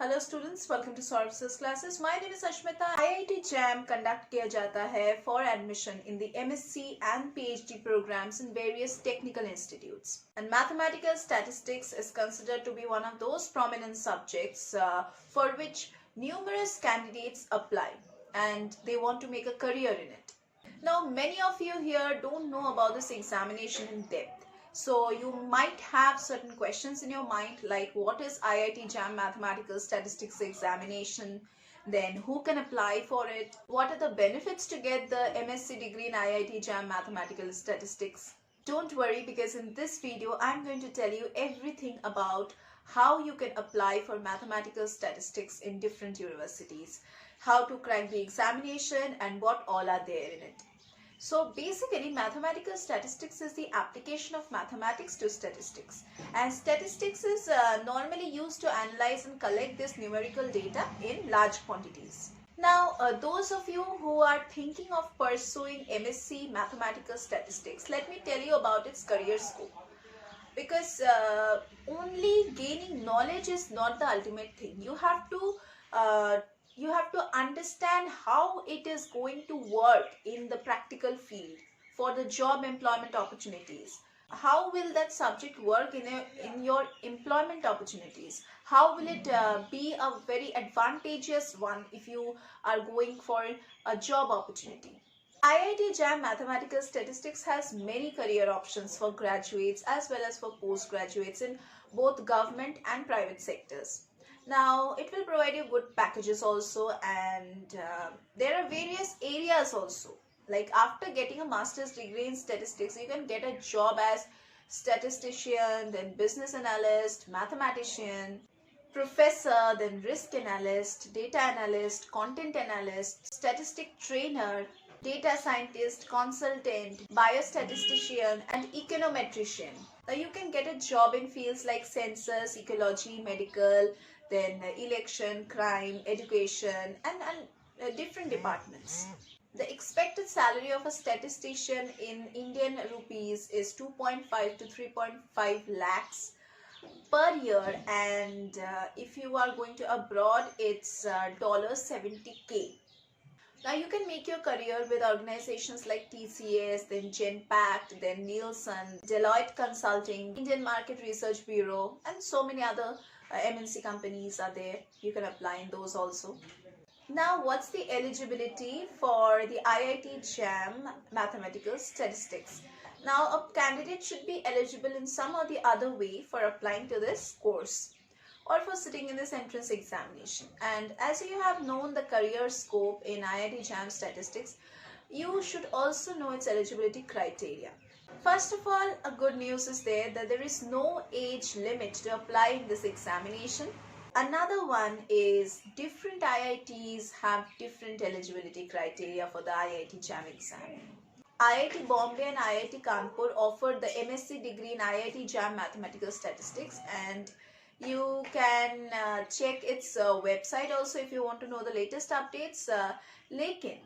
Hello students, welcome to solve classes. My name is Ashmita. IIT JAM conduct किया जाता है for admission in the MSc and PhD programmes in various technical institutes. And mathematical statistics is considered to be one of those prominent subjects for which numerous candidates apply and they want to make a career in it. Now, many of you here don't know about this examination in depth. So you might have certain questions in your mind like what is IIT JAM Mathematical Statistics Examination, then who can apply for it, what are the benefits to get the MSc degree in IIT JAM Mathematical Statistics. Don't worry, because in this video I'm going to tell you everything about how you can apply for mathematical statistics in different universities, how to crack the examination and what all are there in it. So basically, mathematical statistics is the application of mathematics to statistics, and statistics is normally used to analyze and collect this numerical data in large quantities. Now, those of you who are thinking of pursuing MSc Mathematical Statistics, let me tell you about its career scope. Because only gaining knowledge is not the ultimate thing. You have to understand how it is going to work in the practical field for the job employment opportunities. How will that subject work in your employment opportunities? How will it be a very advantageous one if you are going for a job opportunity? IIT JAM Mathematical Statistics has many career options for graduates as well as for postgraduates in both government and private sectors. Now, it will provide you good packages also, and there are various areas also. Like after getting a master's degree in statistics, you can get a job as statistician, then business analyst, mathematician, professor, then risk analyst, data analyst, content analyst, statistic trainer, data scientist, consultant, biostatistician, and econometrician. Now you can get a job in fields like census, ecology, medical, then election, crime, education, and different departments. The expected salary of a statistician in Indian rupees is 2.5 to 3.5 lakhs per year, and if you are going to abroad, it's $70K. Now you can make your career with organizations like TCS, then Genpact, then Nielsen, Deloitte Consulting, Indian Market Research Bureau, and so many other MNC companies are there. You can apply in those also. Now, what's the eligibility for the IIT JAM Mathematical Statistics? Now, a candidate should be eligible in some or the other way for applying to this course or for sitting in this entrance examination. And as you have known the career scope in IIT JAM Statistics, you should also know its eligibility criteria. First of all, a good news is there that there is no age limit to apply in this examination. Another one is different IITs have different eligibility criteria for the IIT JAM exam. IIT Bombay and IIT Kanpur offered the MSc degree in IIT JAM Mathematical Statistics, and you can check its website also if you want to know the latest updates. Lekin,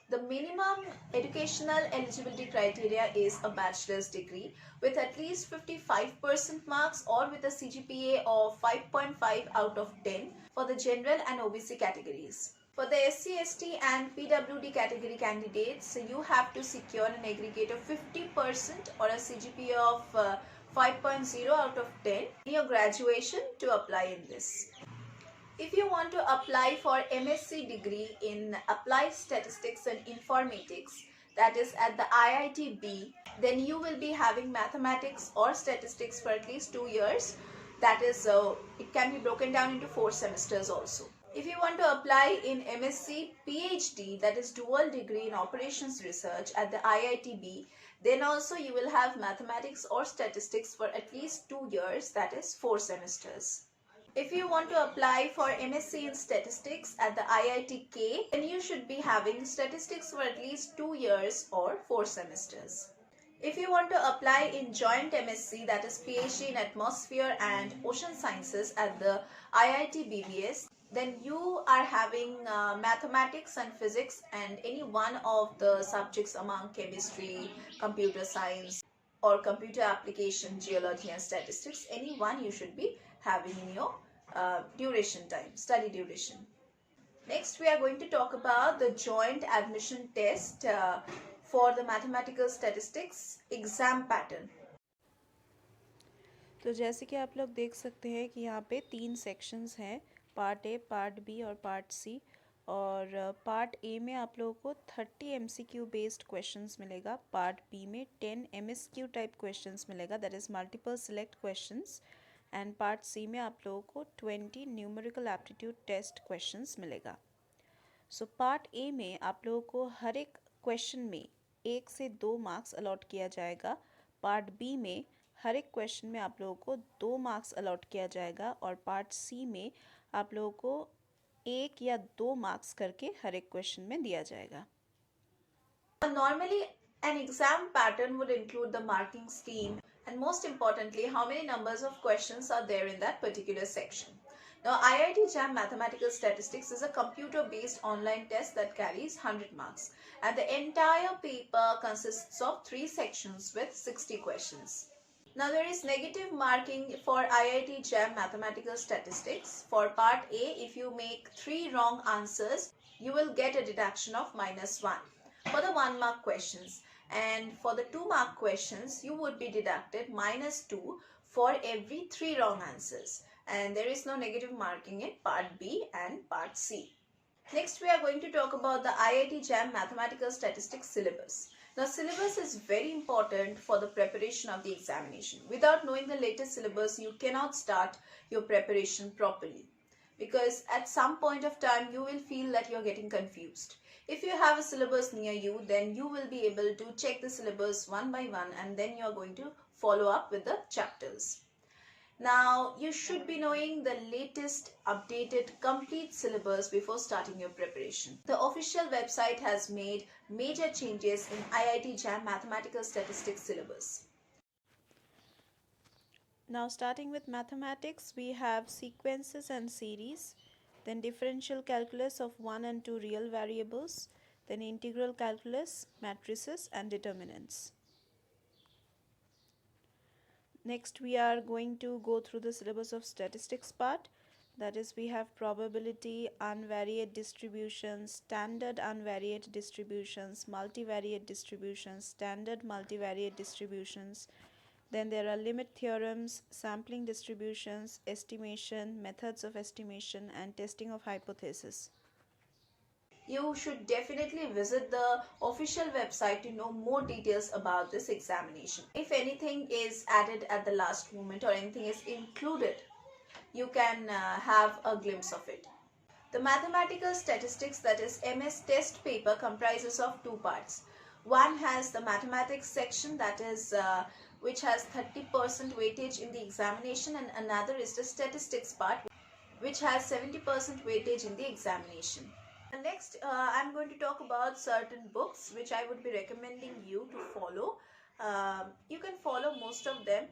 the minimum educational eligibility criteria is a bachelor's degree with at least 55% marks or with a CGPA of 5.5 out of 10 for the general and OBC categories. For the SC, ST and PWD category candidates, you have to secure an aggregate of 50% or a CGPA of 5.0 out of 10 in your graduation to apply in this. If you want to apply for MSc degree in Applied Statistics and Informatics, that is at the IIT-B, then you will be having mathematics or statistics for at least 2 years. That is, it can be broken down into 4 semesters also. If you want to apply in MSc PhD, that is dual degree in operations research at the IIT-B, then also you will have mathematics or statistics for at least 2 years, that is 4 semesters. If you want to apply for MSc in statistics at the IIT-K, then you should be having statistics for at least 2 years or 4 semesters. If you want to apply in joint MSc, that is PhD in atmosphere and ocean sciences at the IIT BBS, then you are having mathematics and physics and any one of the subjects among chemistry, computer science or computer application, geology and statistics, any one you should be having in your duration time, study duration. Next, we are going to talk about the joint admission test for the mathematical statistics exam pattern. तो जैसे कि आप लोग देख सकते हैं कि यहाँ पे 3 सेक्शंस हैं, पार्ट ए, पार्ट बी और पार्ट सी। और पार्ट ए में आप लोगों को 30 MCQ बेस्ड क्वेश्चंस मिलेगा, पार्ट बी में 10 MSQ टाइप क्वेश्चंस मिलेगा, that is multiple select questions, and part C में आप लोगों को 20 न्यूमेरिकल एप्टीट्यूड टेस्ट क्वेश्चंस मिलेगा। सो पार्ट ए में आप लोगों को हर एक क्वेश्चन में 1 से 2 मार्क्स अलॉट किया जाएगा। पार्ट बी में हर एक क्वेश्चन में आप लोगों को 2 मार्क्स अलॉट किया जाएगा, और पार्ट सी में आप लोगों को 1 या 2 मार्क्स करके हर एक क्वेश्चन में दिया जाएगा। Normally, an exam pattern would include the marking scheme and most importantly, how many numbers of questions are there in that particular section. Now, IIT JAM Mathematical Statistics is a computer-based online test that carries 100 marks, and the entire paper consists of 3 sections with 60 questions. Now, there is negative marking for IIT JAM Mathematical Statistics. For part A, if you make 3 wrong answers, you will get a deduction of -1 for the 1 mark questions, and for the 2 mark questions you would be deducted -2 for every 3 wrong answers, and there is no negative marking in part B and part C. Next, we are going to talk about the IIT JAM Mathematical Statistics syllabus. Now, syllabus is very important for the preparation of the examination. Without knowing the latest syllabus, you cannot start your preparation properly, because at some point of time you will feel that you're getting confused. If you have a syllabus near you, then you will be able to check the syllabus one by one, and then you're going to follow up with the chapters. Now, you should be knowing the latest, updated, complete syllabus before starting your preparation. The official website has made major changes in IIT JAM Mathematical Statistics syllabus. Now, starting with mathematics, we have sequences and series, then differential calculus of 1 and 2 real variables, then integral calculus, matrices and determinants. Next, we are going to go through the syllabus of statistics part. That is, we have probability, unvariate distributions, standard unvariate distributions, multivariate distributions, standard multivariate distributions. Then there are limit theorems, sampling distributions, estimation, methods of estimation, and testing of hypothesis. You should definitely visit the official website to know more details about this examination. If anything is added at the last moment or anything is included, you can have a glimpse of it. The mathematical statistics, that is MS test paper, comprises of 2 parts. One has the mathematics section, that is which has 30% weightage in the examination, and another is the statistics part, which has 70% weightage in the examination. Next, I'm going to talk about certain books which I would be recommending you to follow. You can follow most of them.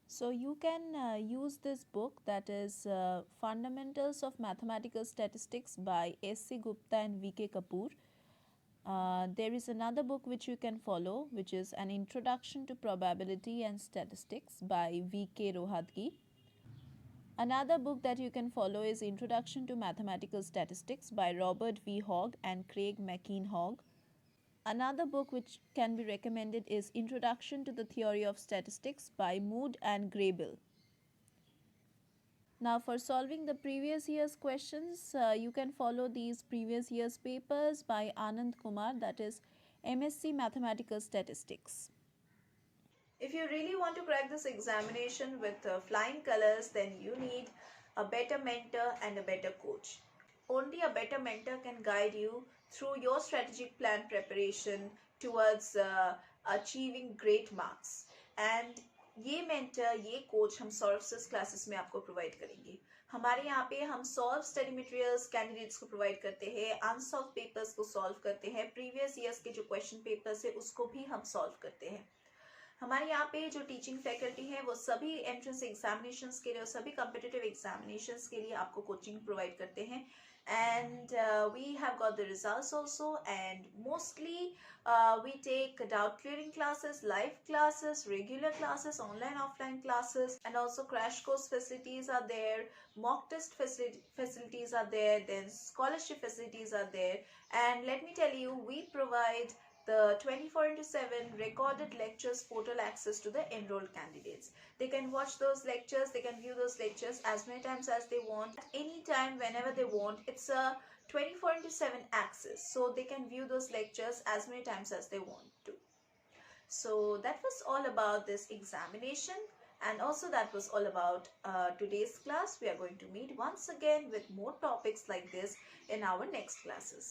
So you can use this book, that is Fundamentals of Mathematical Statistics by S.C. Gupta and V.K. Kapoor. There is another book which you can follow, which is An Introduction to Probability and Statistics by V.K. Rohatgi. Another book that you can follow is Introduction to Mathematical Statistics by Robert V. Hogg and Craig McKean-Hogg. Another book which can be recommended is Introduction to the Theory of Statistics by Mood and Graybill. Now, for solving the previous year's questions, you can follow these previous year's papers by Anand Kumar, that is MSc Mathematical Statistics. If you really want to crack this examination with flying colors, then you need a better mentor and a better coach. Only a better mentor can guide you through your strategic plan preparation towards achieving great marks. And ये mentor, ये coach हम solve classes में आपको provide करेंगे. हमारे यहाँ पे हम सॉल्व स्टडी मटेरियल्स कैंडिडेट्स को प्रोवाइड करते हैं, अनसॉल्व पेपर्स को सॉल्व करते हैं, प्रीवियस ईयर्स के जो क्वेश्चन पेपर्स है उसको भी हम सॉल्व करते हैं. हमारे यहाँ पे जो टीचिंग फैकल्टी है वो सभी एंट्रेंस एग्जामिनेशंस के लिए और सभी कम्पिटिटिव एग्जामिनेशंस के लिए आपको कोचिंग प्रोवाइड करते हैं and we have got the results also, and mostly we take doubt clearing classes, live classes, regular classes, online offline classes, and also crash course facilities are there, mock test facilities are there, then scholarship facilities are there. And let me tell you, we provide the 24/7 recorded lectures portal access to the enrolled candidates. They can watch those lectures, they can view those lectures as many times as they want, at any time, whenever they want. It's a 24/7 access, so they can view those lectures as many times as they want to. So that was all about this examination, and also that was all about today's class. We are going to meet once again with more topics like this in our next classes.